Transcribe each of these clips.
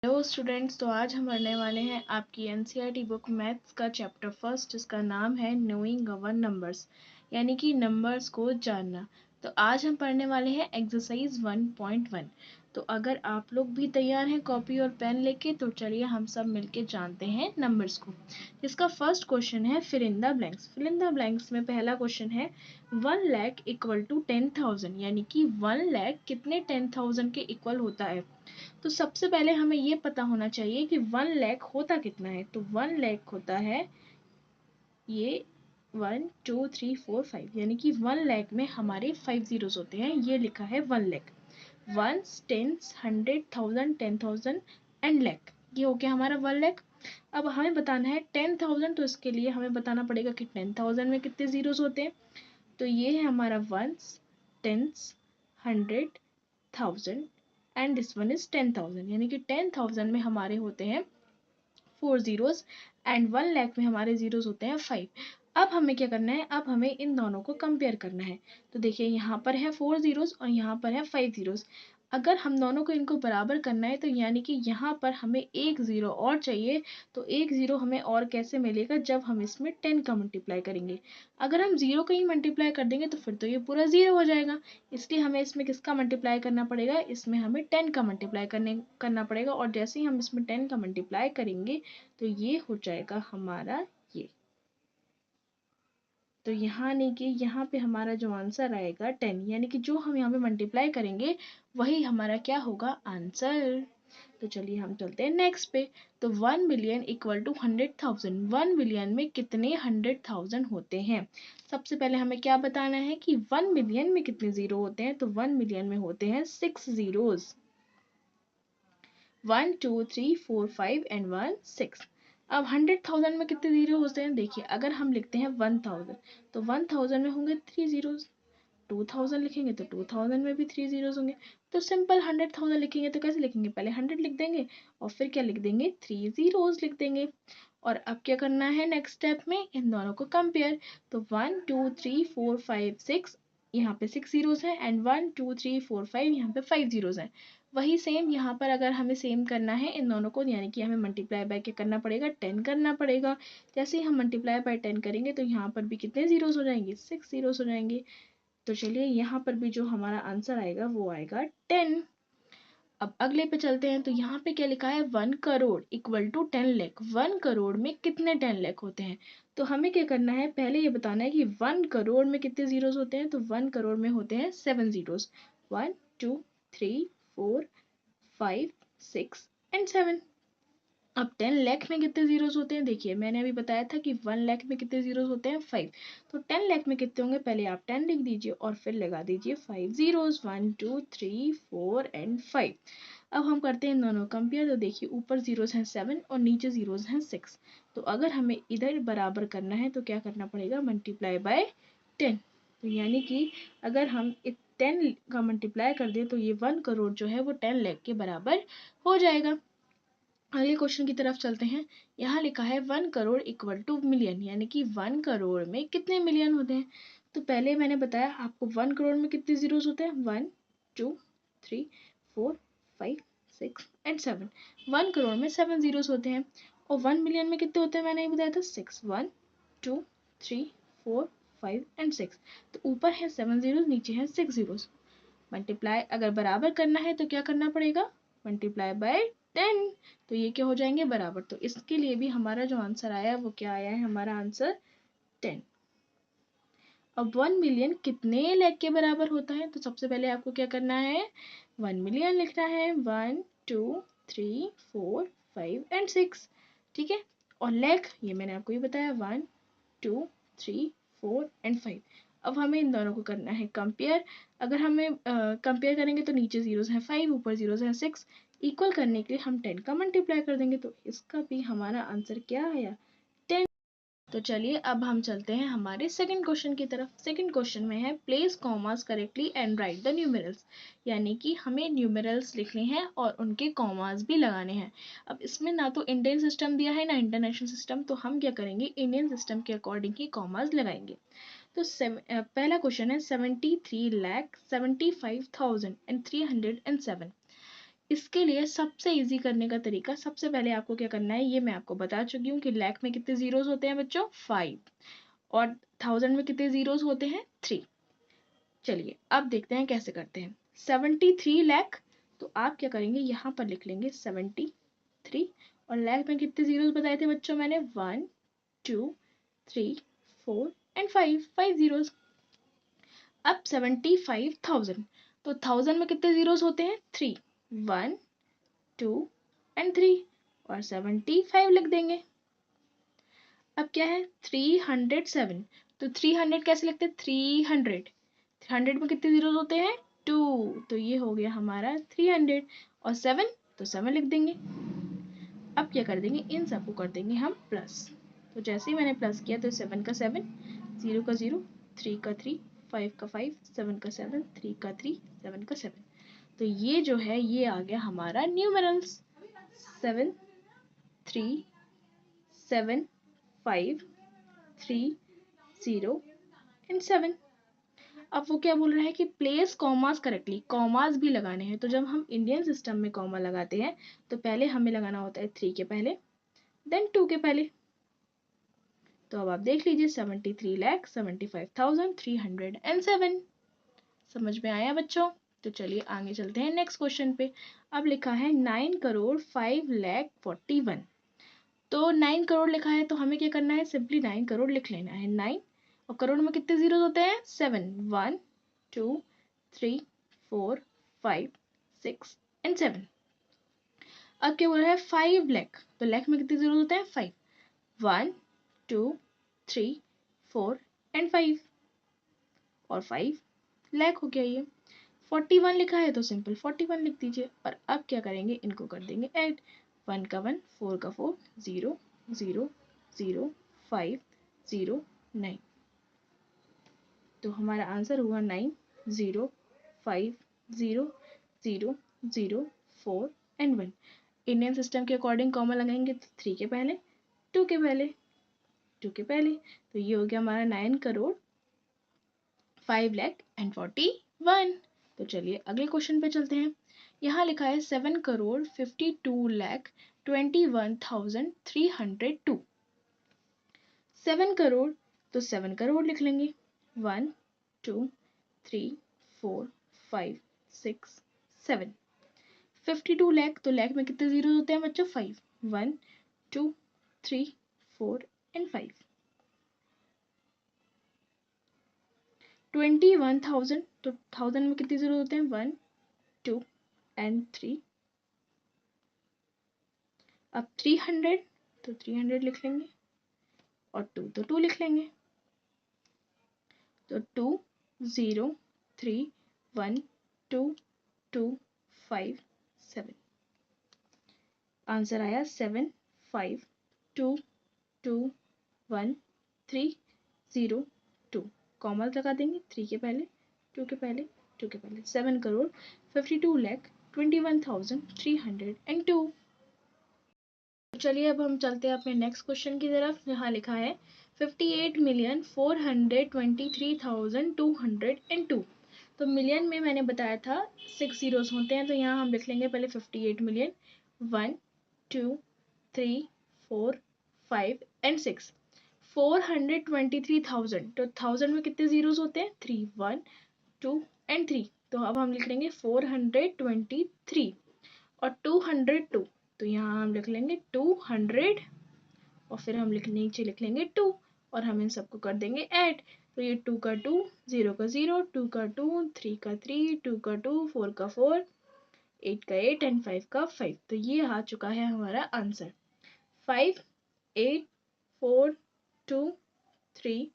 Hello students, तो आज हम पढ़ने वाले हैं आपकी एनसीईआरटी बुक मैथ्स का चैप्टर फर्स्ट, जिसका नाम है नोइंग अवर नंबर्स, यानी कि नंबर्स को जानना। तो आज हम पढ़ने वाले हैं एक्सरसाइज 1.1। तो अगर आप लोग भी तैयार हैं कॉपी और पेन लेके, तो चलिए हम सब मिलके जानते हैं नंबर्स को। इसका फर्स्ट क्वेश्चन है fill in the blanks. Fill in the blanks में पहला क्वेश्चन है 1 लाख इक्वल टू 10,000, यानी कि 1 लाख कितने 10,000 के इक्वल होता है। तो सबसे पहले हमें ये पता होना चाहिए कि 1 लाख होता कितना है। तो 1 लाख होता है ये 1 2 3 4 5, यानी कि 1 लाख में हमारे 5 जीरोस होते हैं। ये लिखा है 1 lakh, ones, tens, 100, 1000, 10,000 and lakh. ये हो गया हमारा 1 लाख। अब हमें बताना है 10,000, तो इसके लिए हमें बताना पड़ेगा कि 10,000 में कितने जीरोस होते हैं। तो ये है हमारा ones, tens, 100, 1000 and this one is 10,000, यानी कि 10,000 में हमारे होते हैं 4 जीरोस एंड 1 लाख में हमारे जीरोस होते हैं 5। अब हमें क्या करना है, अब हमें इन दोनों को कंपेयर करना है। तो देखिए यहाँ पर है 4 जीरोस और यहाँ पर है 5 जीरोस। अगर हम दोनों को इनको बराबर करना है, तो यानी कि यहाँ पर हमें एक ज़ीरो और चाहिए। तो एक ज़ीरो हमें और कैसे मिलेगा, जब हम इसमें 10 का मल्टीप्लाई करेंगे। अगर हम ज़ीरो का ही मल्टीप्लाई कर देंगे तो फिर तो ये पूरा ज़ीरो हो जाएगा। इसलिए हमें इसमें किसका मल्टीप्लाई करना पड़ेगा, इसमें हमें 10 का मल्टीप्लाई करना पड़ेगा। और जैसे ही हम इसमें 10 का मल्टीप्लाई करेंगे तो ये हो जाएगा हमारा ये। तो यहाँ नहीं कि यहाँ पे हमारा जो आंसर आएगा 10, यानी कि जो हम यहाँ पे मल्टीप्लाई करेंगे वही हमारा क्या होगा, आंसर। तो चलिए हम चलते हैं नेक्स्ट पे। तो 1 मिलियन इक्वल टू 100,000। 1 मिलियन में कितने 100,000 होते हैं। सबसे पहले हमें क्या बताना है कि 1 मिलियन में कितने जीरो होते हैं। तो 1 मिलियन में होते हैं 6 जीरोस, 1 2 3 4 5 एंड 1 6। अब 100,000 में कितने जीरो होते हैं, देखिए अगर हम लिखते हैं 1000, तो 1000 में होंगे 3 जीरोस। 2000 लिखेंगे तो 2000 में भी 3 जीरोस होंगे। तो सिंपल 100,000 लिखेंगे तो कैसे लिखेंगे, पहले 100 लिख देंगे और फिर क्या लिख देंगे, 3 जीरोस लिख देंगे। और अब क्या करना है नेक्स्ट स्टेप में, इन दोनों को कंपेयर। तो 1 2 3 4 5 6, यहाँ पे 6 जीरोस हैं एंड 1 2 3 4 5, यहाँ पे 5 जीरोस हैं। वही सेम यहाँ पर अगर हमें सेम करना है इन दोनों को, यानी कि हमें मल्टीप्लाई बाय क्या करना पड़ेगा, 10 करना पड़ेगा। जैसे ही हम मल्टीप्लाई बाय 10 करेंगे तो यहाँ पर भी कितने जीरोस हो जाएंगे, 6 जीरोस हो जाएंगे। तो चलिए यहाँ पर भी जो हमारा आंसर आएगा वो आएगा 10। अब अगले पे चलते हैं। तो यहाँ पे क्या लिखा है, 1 करोड़ इक्वल टू 10 लाख। 1 करोड़ में कितने 10 लाख होते हैं। तो हमें क्या करना है, पहले ये बताना है कि 1 करोड़ में कितने जीरोस होते हैं। तो 1 करोड़ में होते हैं 7 जीरोस, 1 2 3 4 5 6 एंड 7। अब 10 लाख में कितने जीरोस होते हैं, देखिए मैंने अभी बताया था कि 1 लाख में कितने जीरोस होते हैं 5। तो 10 लाख में कितने होंगे, पहले आप 10 लिख दीजिए और फिर लगा दीजिए 5 जीरोस, 1 2 3 4 एंड 5। अब हम करते हैं इन दोनों कंपेयर। तो देखिए ऊपर जीरोस हैं 7 और नीचे जीरोस हैं 6। तो अगर हमें इधर बराबर करना है तो क्या करना पड़ेगा, मल्टीप्लाई बाय 10। तो यानी कि अगर हम 10 का मल्टीप्लाई कर दें तो ये 1 करोड़ जो है वो 10 लाख के बराबर हो जाएगा। अगले क्वेश्चन की तरफ चलते हैं। यहाँ लिखा है 1 करोड़ इक्वल टू मिलियन, यानी कि 1 करोड़ में कितने मिलियन होते हैं। तो पहले मैंने बताया आपको 1 करोड़ में कितने जीरोस होते हैं, 1 2 3 4 5 6 एंड 7। 1 करोड़ में 7 जीरोस होते हैं। और 1 मिलियन में कितने होते हैं, मैंने बताया था 6, 1 2 3 4 5 एंड 6। तो ऊपर है 7 जीरोस, नीचे है 6 जीरोस। मल्टीप्लाई अगर बराबर करना है तो क्या करना पड़ेगा, मल्टीप्लाई बाय 10। तो ये क्या हो जाएंगे, बराबर। तो इसके लिए भी हमारा जो आंसर आया वो क्या आया है, हमारा आंसर 10। अब 1 मिलियन कितने लाख के बराबर होता है। तो सबसे पहले आपको क्या करना है, 1 मिलियन लिखना है, 1 2 3 4 5 एंड 6, ठीक है। और लाख ये मैंने आपको ये बताया, 1 2 3 4 एंड 5। अब हमें इन दोनों को करना है कंपेयर। अगर हमें कंपेयर करेंगे तो नीचे जीरोस हैं 5, ऊपर जीरोस हैं 6। इक्वल करने के लिए हम 10 का मल्टीप्लाई कर देंगे। तो इसका भी हमारा आंसर क्या आया, 10। तो चलिए अब हम चलते हैं हमारे सेकंड क्वेश्चन की तरफ। सेकंड क्वेश्चन में है place commas correctly and write the numerals, यानी कि हमें न्यूमेरल्स लिखने हैं और उनके कॉमास भी लगाने हैं। अब इसमें ना तो इंडियन सिस्टम दिया है ना इंटरनेशनल सिस्टम, तो हम क्या करेंगे, इंडियन सिस्टम के अकॉर्डिंग ही कॉमास लगाएंगे। तो पहला क्वेश्चन है 73,75,307। इसके लिए सबसे इजी करने का तरीका, सबसे पहले आपको क्या करना है, ये मैं आपको बता चुकी हूँ कि लाख में कितने जीरोस होते हैं बच्चों, 5, और 1000 में कितने जीरोस होते हैं, 3। चलिए अब देखते हैं कैसे करते हैं। 73 लाख, तो आप क्या करेंगे, यहाँ पर लिख लेंगे 73, और लाख में कितने जीरोस बताए थे बच्चों मैंने, 1 2 3 4 एंड 5 जीरोस। अब 75,000, तो 1000 में कितने जीरोस होते हैं, 3, 1 2 एंड 3, और 75 लिख देंगे। अब क्या है, 307, तो 300 कैसे लिखते हैं, 300, 100 में कितने जीरोस होते हैं, 2, तो ये हो गया हमारा 300, और 7, तो 7 लिख देंगे। अब क्या कर देंगे, इन सबको कर देंगे हम प्लस, तो जैसे ही मैंने प्लस किया तो 7 का 7, 0 का 0, 3 का 3, 5 का 5, 7 का 7, 3 का 3, 7 का 7, तो ये जो है ये आ गया हमारा न्यूमेरल्स, 7 3 7 5 3 0 एंड 7। अब वो क्या बोल रहा है कि प्लेस कॉमास करेक्टली, कॉमास भी लगाने हैं। तो जब हम इंडियन सिस्टम में कॉमा लगाते हैं तो पहले हमें लगाना होता है 3 के पहले, देन 2 के पहले। तो अब आप देख लीजिए 73,75,307। समझ में आया बच्चों? तो चलिए आगे चलते हैं नेक्स्ट क्वेश्चन पे। अब लिखा है 9,05,41,। तो 9 करोड़ लिखा है तो हमें क्या करना है, सिंपली 9 करोड़ लिख लेना है। 9 और करोड़ में कितने जीरो होते हैं, 7, 1 2 3 4 5 6 एंड 7। अब क्या बोल रहा है 5 लाख, तो लाख में कितने जीरो होते हैं, 5, 1 2 3 4 एंड 5, और 5 लाख हो गया ये। 41 लिखा है तो सिंपल 41 लिख दीजिए, और अब क्या करेंगे, इनको कर देंगे ऐड, 1 का 1, 4 का 4, 0 0 0 5 0 9, तो हमारा आंसर हुआ 9 0 5 0 0 0 4 एंड 1। इंडियन सिस्टम के अकॉर्डिंग कॉमा लगाएंगे तो 3 के पहले, 2 के पहले, 2 के पहले, तो ये हो गया हमारा 9 करोड़ 5 लाख एंड 41। तो चलिए अगले क्वेश्चन पे चलते हैं। यहाँ लिखा है 7 करोड़ 52 लाख 21,302। 7 करोड़, तो 7 करोड़ लिख लेंगे, 1 2 3 4 5 6 7। 52 लाख, तो लाख में कितने जीरो होते हैं बच्चों, 5, 1 2 3 4 एंड 5। 21,000, तो 1000 में कितने जीरो होते हैं, 1 2 एंड 3। अब 300, तो 300 लिख लेंगे, और 2 तो 2 लिख लेंगे, तो 2 0 3 1 2 2 5 7। आंसर आया 7 5 2 2 1 3 0 2। कॉमा लगा देंगे 3 के पहले, 2 के पहले, 2 के पहले। 7 करोड़ 52 लाख 21,302। चलिए अब हम चलते हैं अपने नेक्स्ट क्वेश्चन की तरफ। यहाँ लिखा है 58,423,202। तो मिलियन में मैंने बताया था 6 जीरोस होते हैं, तो यहाँ हम लिख लेंगे पहले 58 मिलियन, 1 2 3 4 5 एंड 6। 423,000, तो 1000 में कितने जीरोस होते हैं, 3, 1 2 एंड 3, तो अब हम लिख लेंगे 423, और 202, तो यहाँ हम लिख लेंगे 200, और फिर हम नीचे लिख लेंगे 2, और हम इन सबको कर देंगे ऐड। तो ये 2 का 2, 0 का 0, 2 का 2, 3 का 3, 2 का 2, 4 का 4, 8 का 8 एंड 5 का 5। तो ये आ चुका है हमारा आंसर 5 8 4 2 3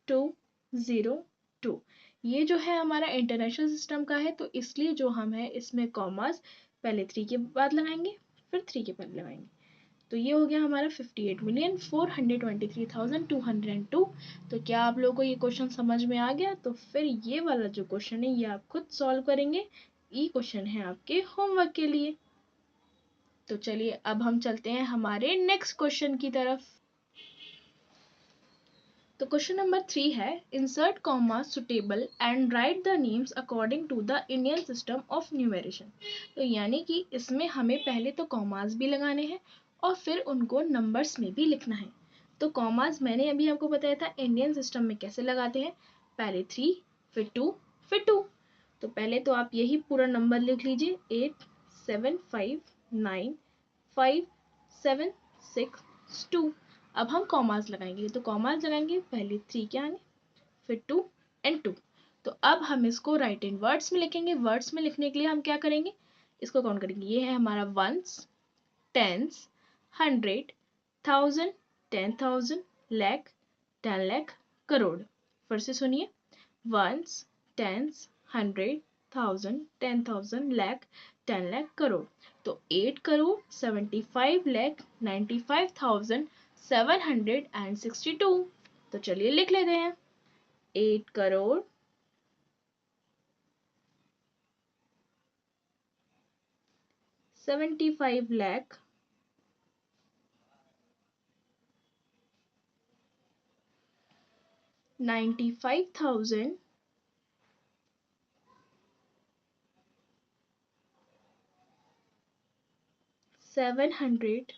2 0 2। ये जो है हमारा इंटरनेशनल सिस्टम का है, तो इसलिए जो हम है इसमें कॉमास पहले 3 के बाद लगाएंगे, फिर 3 के बाद लगाएंगे। तो ये हो गया हमारा 58,423,202। तो क्या आप लोगों को ये क्वेश्चन समझ में आ गया? तो फिर ये वाला जो क्वेश्चन है ये आप खुद सॉल्व करेंगे, ये क्वेश्चन है आपके होमवर्क के लिए। तो चलिए अब हम चलते हैं हमारे नेक्स्ट क्वेश्चन की तरफ। तो क्वेश्चन नंबर 3 है insert comma suitable and write the names according to the Indian system of numeration. तो यानी कि इसमें हमें पहले तो कॉमास भी लगाने हैं और फिर उनको नंबर्स में भी लिखना है। तो कॉमास मैंने अभी आपको बताया था इंडियन सिस्टम में कैसे लगाते हैं, पहले 3 फिर 2 फिर 2। तो पहले तो आप यही पूरा नंबर लिख लीजिए 8 7 5 9 5 7 6 2। अब हम कॉमास लगाएंगे, तो कॉमास लगाएंगे पहले 3 के आगे फिर 2 एंड 2। तो अब हम इसको राइट इन वर्ड्स में लिखेंगे। वर्ड्स में लिखने के लिए हम क्या करेंगे, इसको काउंट करेंगे। ये है हमारा वंस, टेंस, 100, 1000, 10,000, लाख, 10 लाख, करोड़। फिर से सुनिए, वंस, टेंस, 100, 1000, 10,000, लाख, 10 लाख, करोड़। तो 8 करोड़ 75 लाख 95,762। तो चलिए लिख लेते हैं 8 crore 75 lakh 95,762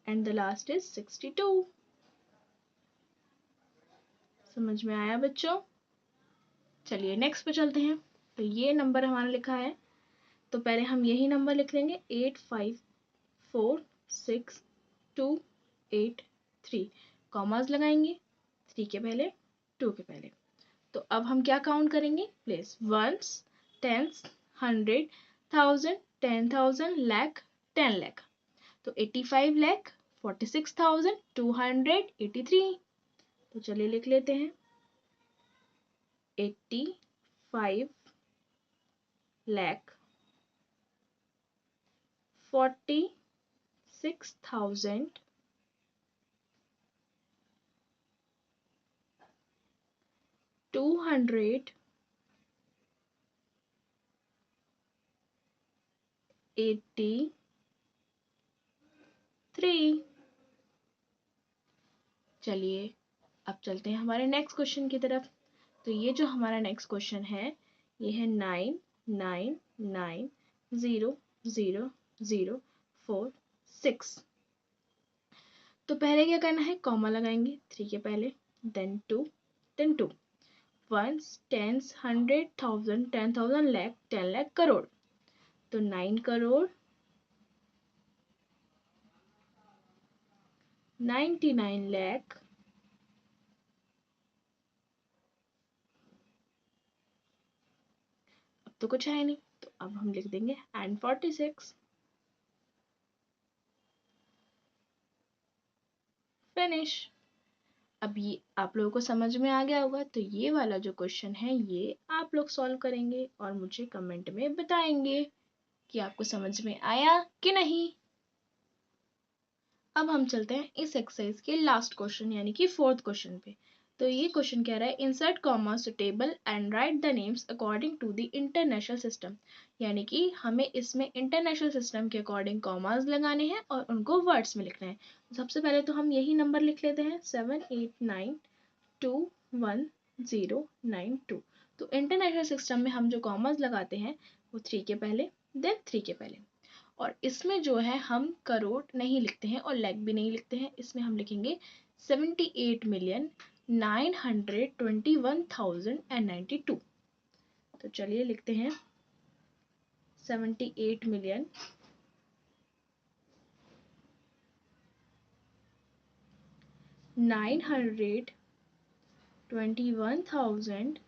and the last is 62। समझ में आया बच्चों? चलिए नेक्स्ट पे चलते हैं। तो ये नंबर हमारा लिखा है, तो पहले हम यही नंबर लिख लेंगे 854628 कॉमास लगाएंगे 3 के पहले 2 के पहले। तो अब हम क्या काउंट करेंगे, place ones, tens, 100, 1000, 10,000, lakh, 10 lakh. तो 85 लाख 46,283। तो चलिए लिख लेते हैं 85 लाख 46,283। चलिए अब चलते हैं हमारे नेक्स्ट क्वेश्चन की तरफ। तो ये जो हमारा नेक्स्ट क्वेश्चन है ये है 999000046। तो पहले क्या करना है, कॉमा लगाएंगे 3 के पहले, then 2 then 2। Ones, tens, 100, 1000, 10,000, lakh, 10 lakh, crore. तो 9 करोड़ 99 लाख अब तो कुछ है नहीं, तो अब हम लिख देंगे एंड 46। फिनिश। अब ये आप लोगों को समझ में आ गया होगा। तो ये वाला जो क्वेश्चन है ये आप लोग सॉल्व करेंगे और मुझे कमेंट में बताएंगे कि आपको समझ में आया कि नहीं। अब हम चलते हैं इस एक्सरसाइज के लास्ट क्वेश्चन यानी कि 4th क्वेश्चन पे। तो ये क्वेश्चन कह रहा है insert comma suitable and write the names according to the international system. यानी कि हमें इसमें इंटरनेशनल सिस्टम के अकॉर्डिंग कॉमास लगाने हैं और उनको वर्ड्स में लिखना है। सबसे पहले तो हम यही नंबर लिख लेते हैं 78921092। तो इंटरनेशनल सिस्टम में हम जो कॉमास लगाते हैं वो 3 के पहले देन 3 के पहले। और इसमें जो है हम करोड़ नहीं लिखते हैं और लाख भी नहीं लिखते हैं, इसमें हम लिखेंगे 78,921,092। तो चलिए लिखते हैं 78,921,000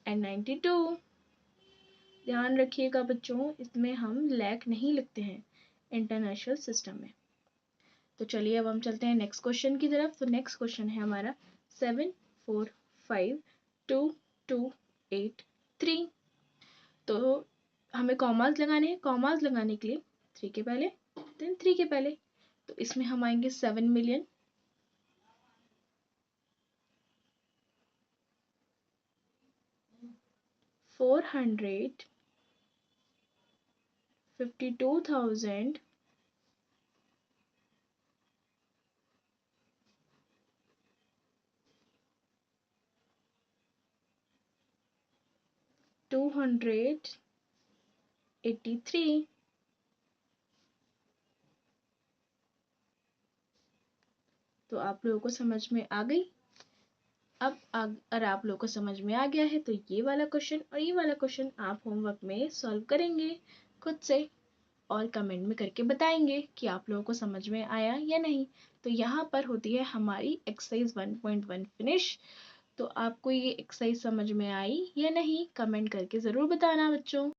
and 92। ध्यान रखिएगा बच्चों, इसमें हम लाख नहीं लिखते हैं इंटरनेशनल सिस्टम में। तो चलिए अब हम चलते हैं नेक्स्ट क्वेश्चन की तरफ। तो नेक्स्ट क्वेश्चन है हमारा 74522283। तो हमें कॉमास लगाने हैं, कॉमास लगाने के लिए 3 के पहले देन 3 के पहले। तो इसमें हम आएंगे 7 मिलियन 452,000 283। तो आप लोगों को समझ में आ गई। अब अगर आप लोगों को समझ में आ गया है तो ये वाला क्वेश्चन और ये वाला क्वेश्चन आप होमवर्क में सॉल्व करेंगे खुद से और कमेंट में करके बताएंगे कि आप लोगों को समझ में आया या नहीं। तो यहाँ पर होती है हमारी एक्सरसाइज 1.1 फिनिश। तो आपको ये एक्सरसाइज समझ में आई या नहीं, कमेंट करके ज़रूर बताना बच्चों।